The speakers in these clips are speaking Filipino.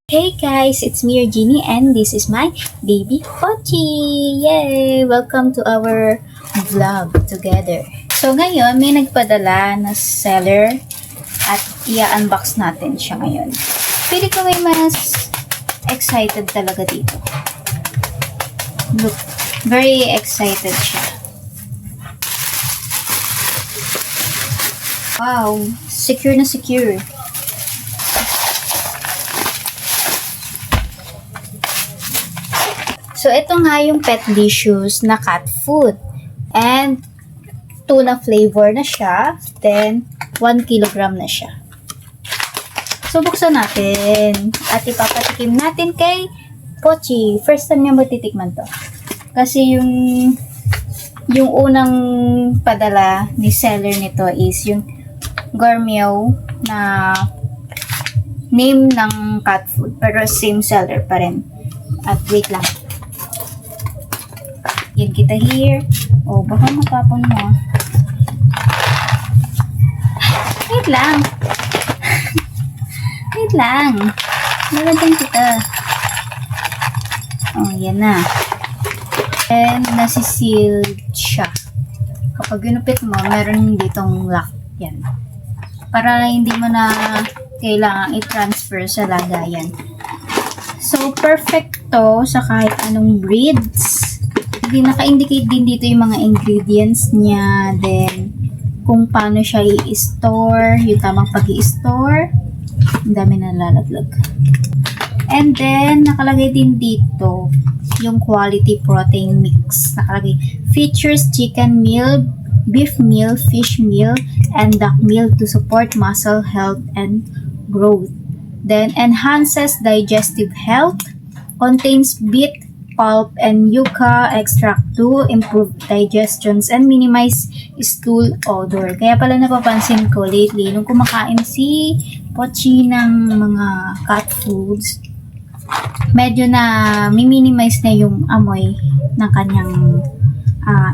Hey guys, it's me, Eugenie, and this is my baby Pochi! Yay! Welcome to our vlog together. So ngayon, may nagpadala na seller at i-unbox natin siya ngayon. Pili ko may mas excited talaga dito. Look, very excited siya. Wow! Secure na secure. So, ito nga yung Petlicious na cat food. And, tuna flavor na siya. Then, 1 kilogram na siya. So, buksan natin. At ipapatikim natin kay Pochi. First time niya matitikman to. Kasi yung unang padala ni seller nito is yung Gourmet na name ng cat food. Pero same seller pa rin. At wait lang. Yan kita here. Oh, baka matapon mo. Wait lang. Wait lang. Nalagyan kita. Oh, yan na. And nasi-sealed siya. Kapag ginupit mo, meron ditong lock. Yan. Para hindi mo na kailangan i-transfer sa lagayan. So, perfect to sa kahit anong breeds. Naka-indicate din dito yung mga ingredients niya, then kung paano siya i-store, yung tamang pag-i-store. Ang dami na lalaglag. And then, nakalagay din dito yung quality protein mix. Nakalagay, features chicken meal, beef meal, fish meal, and duck meal to support muscle health and growth. Then, enhances digestive health, contains beet, pulp and yucca extract to improve digestions and minimize stool odor. Kaya pala napapansin ko lately, nung kumakain si Pochi ng mga cat foods, medyo na minimize na yung amoy ng kanyang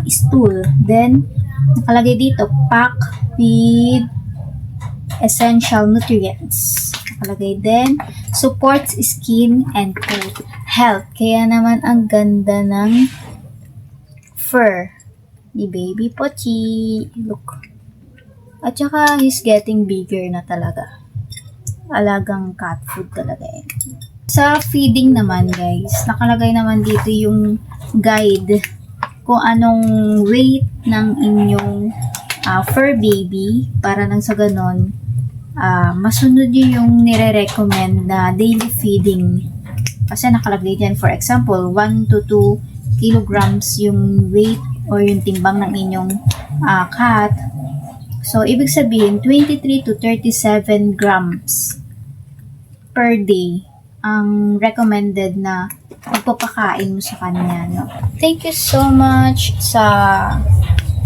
stool. Then, nakalagay dito, pack with essential nutrients. Nakalagay din, supports skin and coat health. Kaya naman ang ganda ng fur ni Baby Pochi. Look. At saka he's getting bigger na talaga. Alagang cat food talaga eh. Sa feeding naman guys, nakalagay naman dito yung guide kung anong weight ng inyong fur baby para nang sa ganon masunod yung nire-recommend na daily feeding. Kasi nakalagay dyan, for example, 1 to 2 kilograms yung weight or yung timbang ng inyong cat. So, ibig sabihin, 23 to 37 grams per day ang recommended na pagpapakain mo sa kanya. No? Thank you so much sa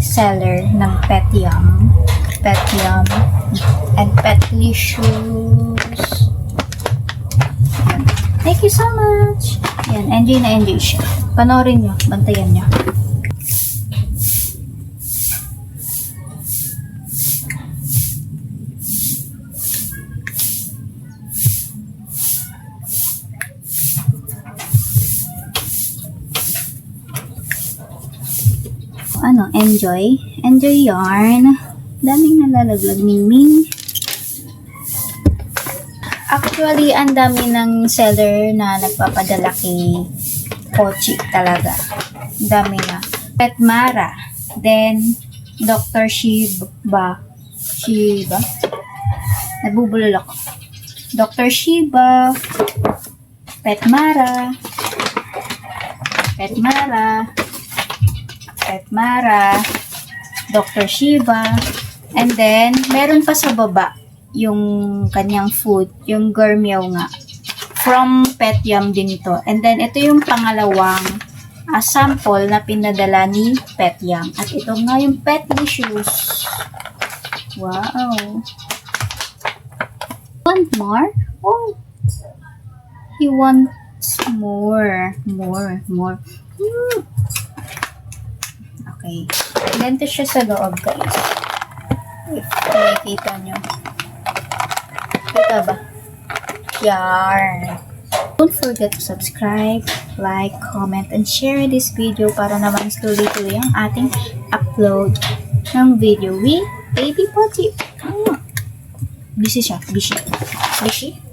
seller ng Petyum and Petlicious. Thank you so much. Yan, enjoy na enjoy siya. Panoorin nyo, bantayan nyo. Ano, enjoy? Enjoy yarn. Daming nalalaglag, Ming. Actually, ang dami ng seller na nagpapadala kay Pochi talaga. Ang dami na. Petmara. Then, Dr. Shiba. Nabubulol ako. Dr. Shiba. Petmara. Dr. Shiba. And then, meron pa sa baba yung kanyang food, yung Gourmet nga. From Petyum din to. And then, ito yung pangalawang sample na pinadala ni Petyum. At ito nga yung Petlicious. Wow! Want more? Oh! He wants more. Okay. Ganito siya sa loob, guys. If nakikita nyo. Kita ba? Yarn. Don't forget to subscribe, like, comment, and share this video para naman tuloy-tuloy ang ating upload ng video with Baby Pochi. Busy siya. Busy.